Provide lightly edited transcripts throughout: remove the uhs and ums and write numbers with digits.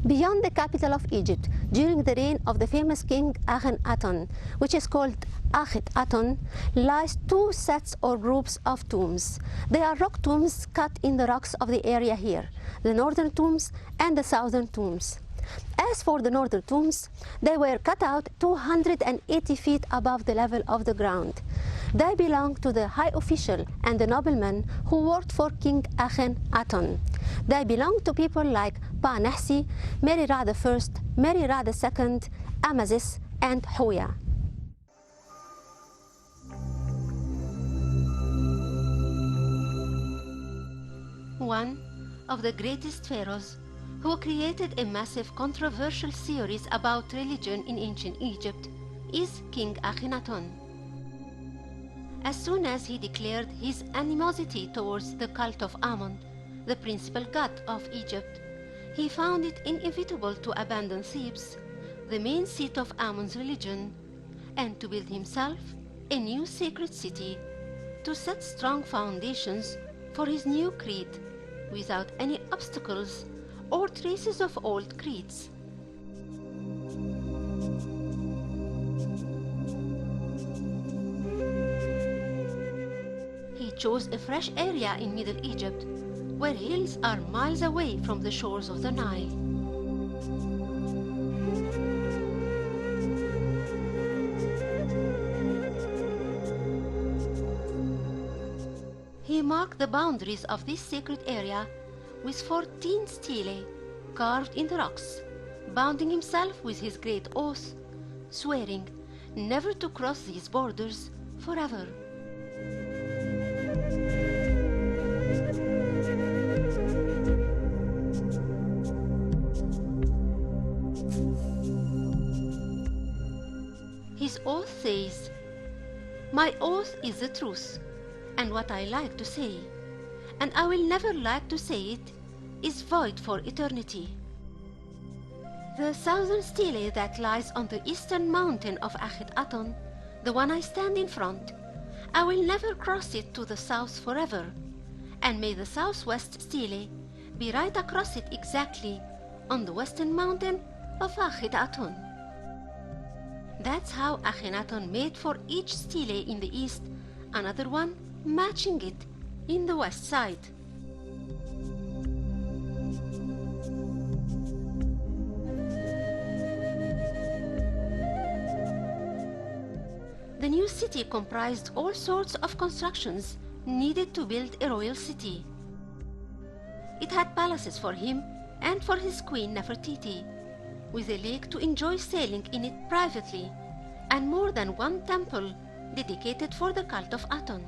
Beyond the capital of Egypt, during the reign of the famous king Akhenaton, which is called Akhet-Aton, lies two sets or groups of tombs. They are rock tombs cut in the rocks of the area here, the northern tombs and the southern tombs. As for the northern tombs, they were cut out 280 feet above the level of the ground. They belong to the high official and the noblemen who worked for King Akhenaton. They belong to people like Pa-Nehsi, Meri-Ra I, Meri-Ra II, Amasis, and Huya. One of the greatest pharaohs who created a massive controversial series about religion in ancient Egypt is King Akhenaton. As soon as he declared his animosity towards the cult of Amun, the principal god of Egypt, he found it inevitable to abandon Thebes, the main seat of Amun's religion, and to build himself a new sacred city to set strong foundations for his new creed without any obstacles or traces of old creeds. He chose a fresh area in Middle Egypt, where hills are miles away from the shores of the Nile. He marked the boundaries of this sacred area with 14 stelae carved in the rocks, bounding himself with his great oath, swearing never to cross these borders forever. His oath says, "My oath is the truth, and what I like to say, and I will never like to say it, is void for eternity." The southern stele that lies on the eastern mountain of Akhet-Aton, the one I stand in front, I will never cross it to the south forever, and may the southwest stele be right across it exactly on the western mountain of Akhet-Aton. That's how Akhenaton made for each stele in the east another one matching it in the west side. The new city comprised all sorts of constructions needed to build a royal city. It had palaces for him and for his queen Nefertiti, with a lake to enjoy sailing in it privately, and more than one temple dedicated for the cult of Aton.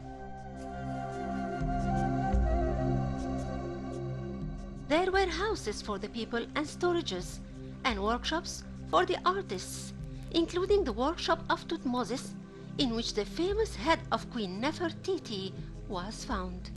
There were houses for the people and storages, and workshops for the artists, including the workshop of Thutmose, in which the famous head of Queen Nefertiti was found.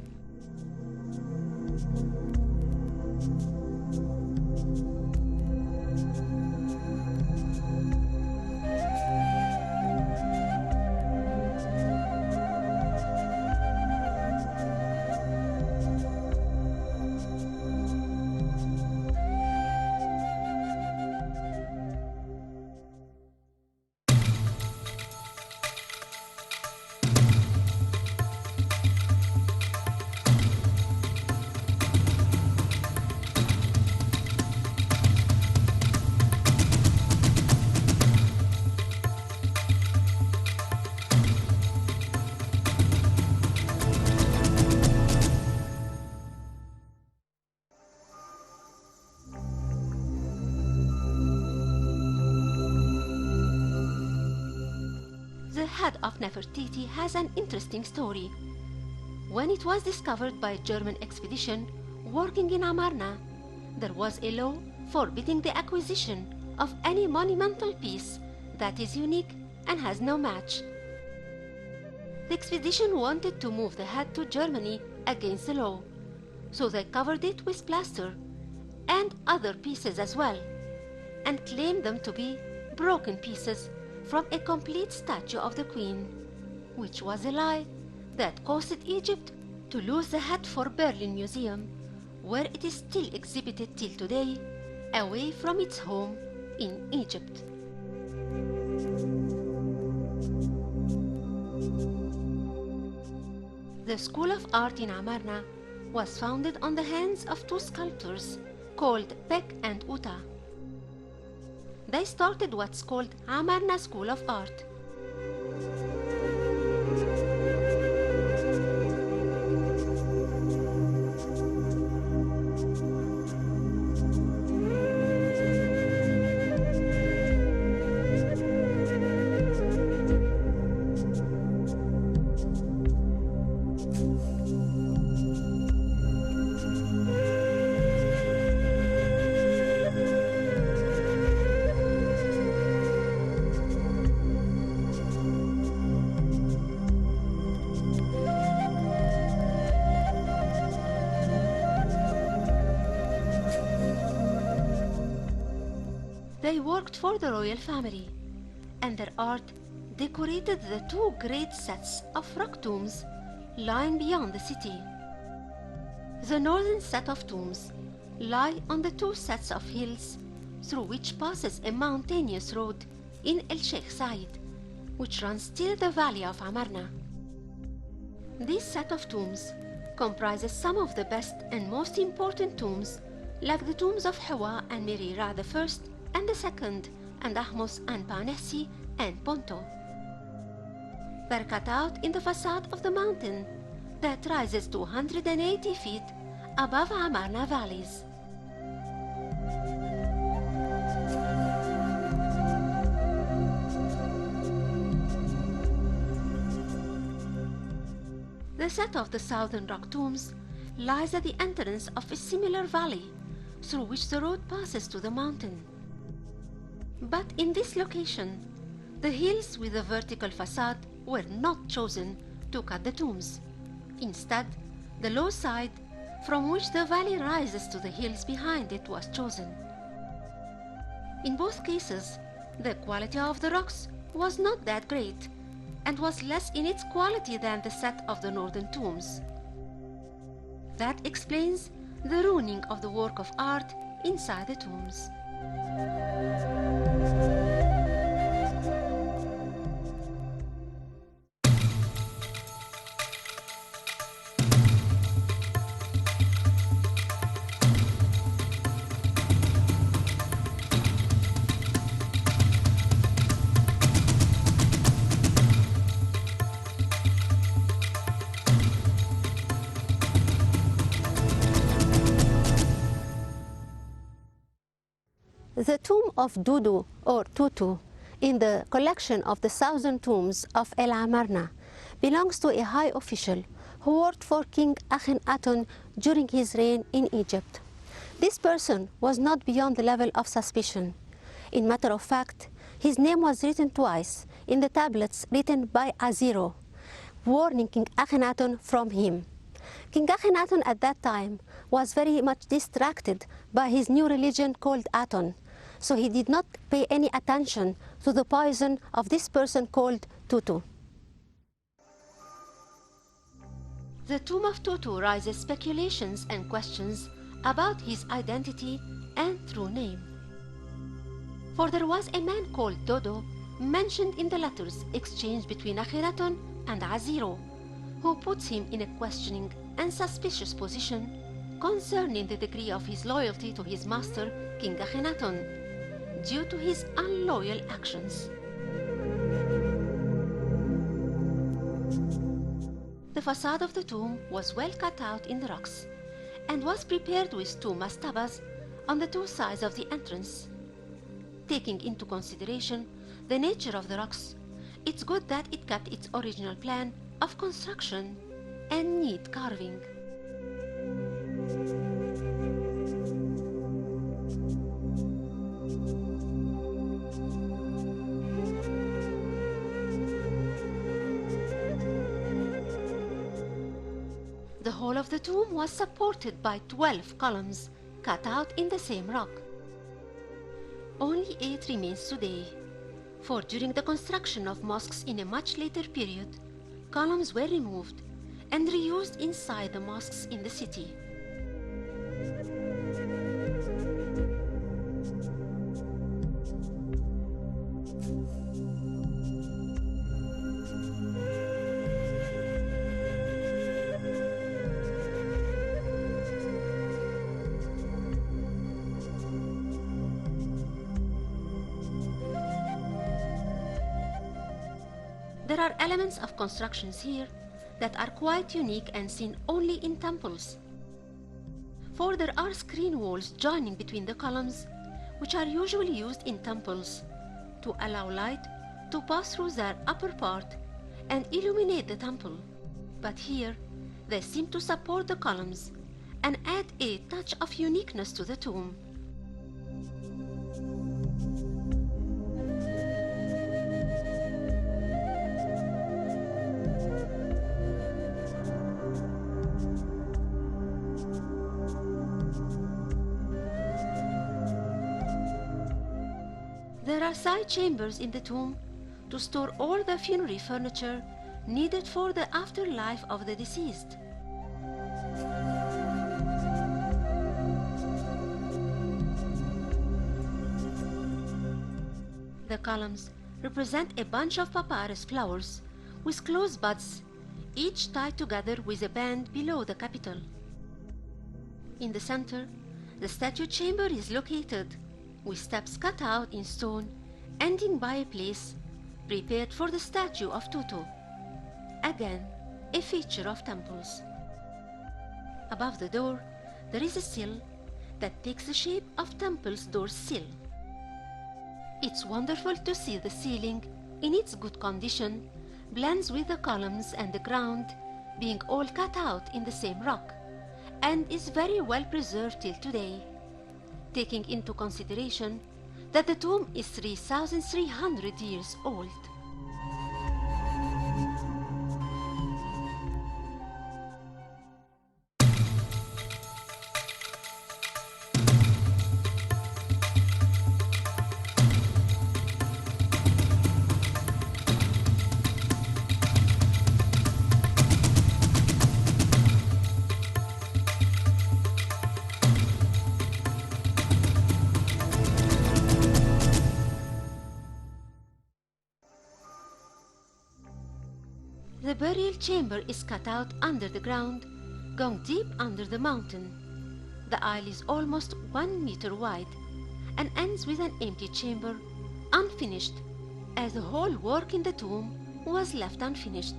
The head of Nefertiti has an interesting story. When it was discovered by a German expedition working in Amarna, there was a law forbidding the acquisition of any monumental piece that is unique and has no match. The expedition wanted to move the head to Germany against the law, so they covered it with plaster and other pieces as well, and claimed them to be broken pieces from a complete statue of the Queen, which was a lie that caused Egypt to lose the head for Berlin Museum, where it is still exhibited till today away from its home in Egypt. The School of Art in Amarna was founded on the hands of two sculptors called Bek and Uta. They started what's called Amarna School of Art. They worked for the royal family, and their art decorated the two great sets of rock tombs lying beyond the city. The northern set of tombs lie on the two sets of hills through which passes a mountainous road in El Sheikh Said, which runs till the valley of Amarna. This set of tombs comprises some of the best and most important tombs, like the tombs of Hawa and Merira I and the second, and Ahmos and Panesi and Ponto. They're cut out in the facade of the mountain that rises 280 feet above Amarna valleys. The set of the southern rock tombs lies at the entrance of a similar valley through which the road passes to the mountain. But in this location, the hills with a vertical facade were not chosen to cut the tombs. Instead, the low side from which the valley rises to the hills behind it was chosen. In both cases, the quality of the rocks was not that great and was less in its quality than the set of the northern tombs. That explains the ruining of the work of art inside the tombs. The tomb of Dudu or Tutu in the collection of the southern tombs of El Amarna belongs to a high official who worked for King Akhenaton during his reign in Egypt. This person was not beyond the level of suspicion. In matter of fact, his name was written twice in the tablets written by Aziro, warning King Akhenaton from him. King Akhenaton at that time was very much distracted by his new religion called Aton, so he did not pay any attention to the poison of this person called Tutu. The tomb of Tutu raises speculations and questions about his identity and true name. For there was a man called Dodo mentioned in the letters exchanged between Akhenaton and Aziro, who puts him in a questioning and suspicious position concerning the degree of his loyalty to his master, King Akhenaton, due to his unloyal actions. The facade of the tomb was well cut out in the rocks and was prepared with two mastabas on the two sides of the entrance. Taking into consideration the nature of the rocks, it's good that it kept its original plan of construction and neat carving. The whole of the tomb was supported by 12 columns cut out in the same rock. Only 8 remains today, for during the construction of mosques in a much later period, columns were removed and reused inside the mosques in the city. There are elements of constructions here that are quite unique and seen only in temples. For there are screen walls joining between the columns, which are usually used in temples to allow light to pass through their upper part and illuminate the temple. But here, they seem to support the columns and add a touch of uniqueness to the tomb. There are side chambers in the tomb to store all the funerary furniture needed for the afterlife of the deceased. The columns represent a bunch of papyrus flowers with close buds, each tied together with a band below the capital. In the center, the statue chamber is located, with steps cut out in stone, ending by a place prepared for the statue of Tutu, again a feature of temples. Above the door, there is a sill that takes the shape of temple's door sill. It's wonderful to see the ceiling, in its good condition, blends with the columns and the ground, being all cut out in the same rock, and is very well preserved till today, taking into consideration that the tomb is 3,300 years old. The burial chamber is cut out under the ground, going deep under the mountain. The aisle is almost 1 meter wide and ends with an empty chamber, unfinished, as the whole work in the tomb was left unfinished.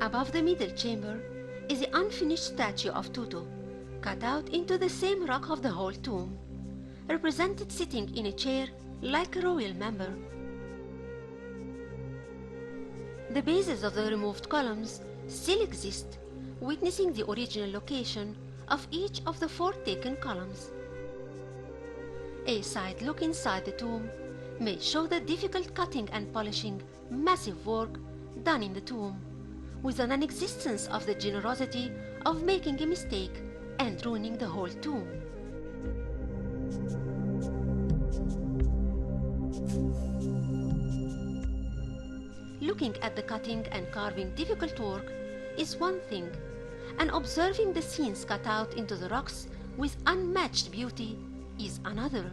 Above the middle chamber is the unfinished statue of Tutu, cut out into the same rock of the whole tomb, represented sitting in a chair like a royal member. The bases of the removed columns still exist, witnessing the original location of each of the 4 taken columns. A side look inside the tomb may show the difficult cutting and polishing, massive work done in the tomb, with a non-existence of the generosity of making a mistake and ruining the whole tomb. Looking at the cutting and carving difficult work is one thing, and observing the scenes cut out into the rocks with unmatched beauty is another.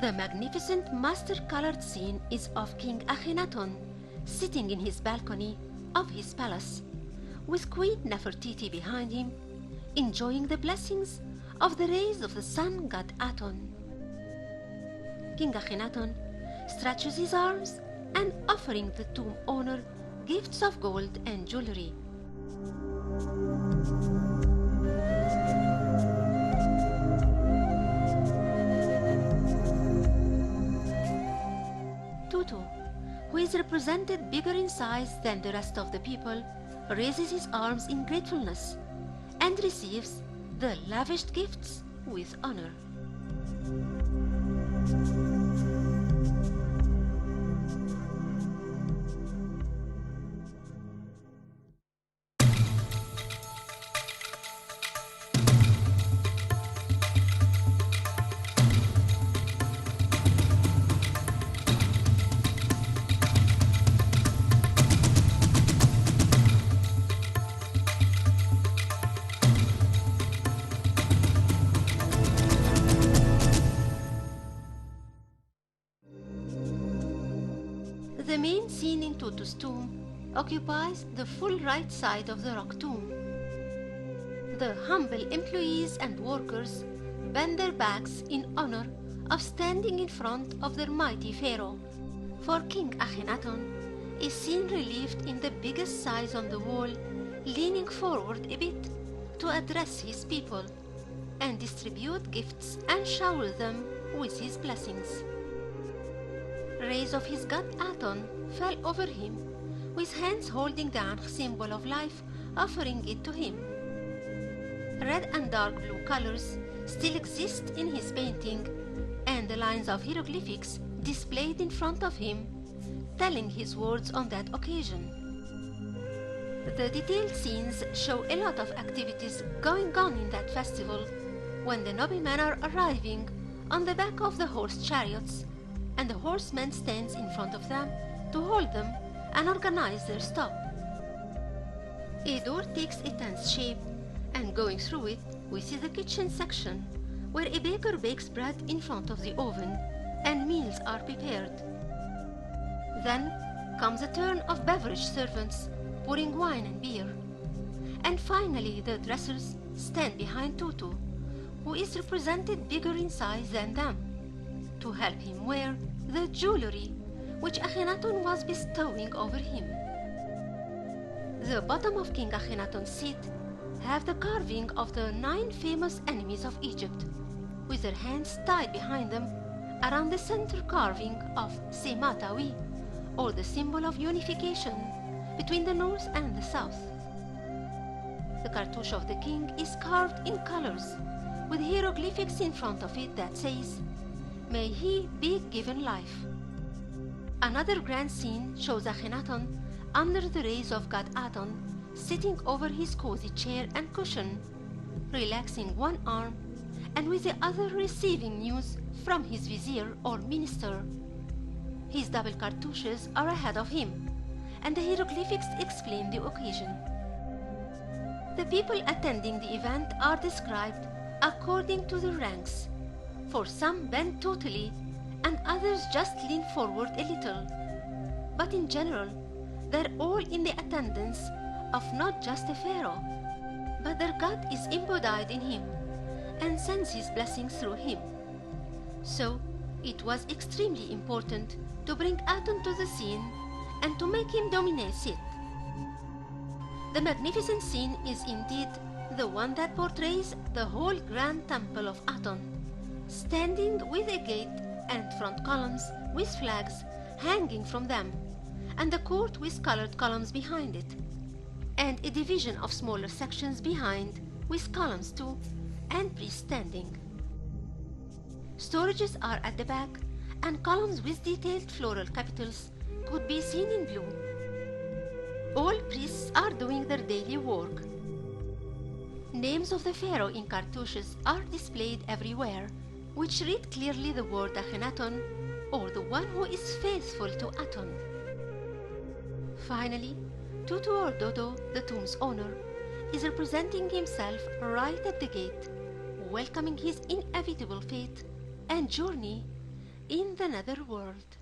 The magnificent master-colored scene is of King Akhenaton, sitting in his balcony of his palace, with Queen Nefertiti behind him, enjoying the blessings of the rays of the sun god Aton. King Akhenaton stretches his arms and offering the tomb owner gifts of gold and jewelry. Tutu, who is represented bigger in size than the rest of the people, raises his arms in gratefulness and receives the lavished gifts with honor. main scene in Tutu's tomb occupies the full right side of the rock tomb. The humble employees and workers bend their backs in honor of standing in front of their mighty pharaoh, for King Akhenaton is seen relieved in the biggest size on the wall, leaning forward a bit to address his people and distribute gifts and shower them with his blessings. Rays of his god Aton fell over him, with hands holding the Ankh symbol of life, offering it to him. Red and dark blue colors still exist in his painting, and the lines of hieroglyphics displayed in front of him, telling his words on that occasion. The detailed scenes show a lot of activities going on in that festival, when the noblemen are arriving on the back of the horse chariots, and the horseman stands in front of them to hold them and organize their stop. A door takes a tense shape, and going through it, we see the kitchen section, where a baker bakes bread in front of the oven and meals are prepared. Then comes a turn of beverage servants pouring wine and beer. And finally the dressers stand behind Tutu, who is represented bigger in size than them, to help him wear the jewelry which Akhenaton was bestowing over him. The bottom of King Akhenaton's seat have the carving of the 9 famous enemies of Egypt, with their hands tied behind them around the center carving of Sematawi, or the symbol of unification between the north and the south. The cartouche of the king is carved in colors, with hieroglyphics in front of it that says, "May he be given life." Another grand scene shows Akhenaton under the rays of god Aton, sitting over his cozy chair and cushion, relaxing one arm and with the other receiving news from his vizier or minister. His double cartouches are ahead of him, and the hieroglyphics explain the occasion. The people attending the event are described according to the ranks, for some bend totally and others just lean forward a little. But in general, they're all in the attendance of not just a pharaoh, but their god is embodied in him and sends his blessings through him. So it was extremely important to bring Aton to the scene and to make him dominate it. The magnificent scene is indeed the one that portrays the whole grand temple of Aton, standing with a gate and front columns with flags hanging from them, and the court with colored columns behind it, and a division of smaller sections behind with columns too, and priests standing. Storages are at the back, and columns with detailed floral capitals could be seen in blue. All priests are doing their daily work. Names of the pharaoh in cartouches are displayed everywhere, which read clearly the word Akhenaton, or the one who is faithful to Aton. Finally, Tutu or Dodo, the tomb's owner, is representing himself right at the gate, welcoming his inevitable fate and journey in the nether world.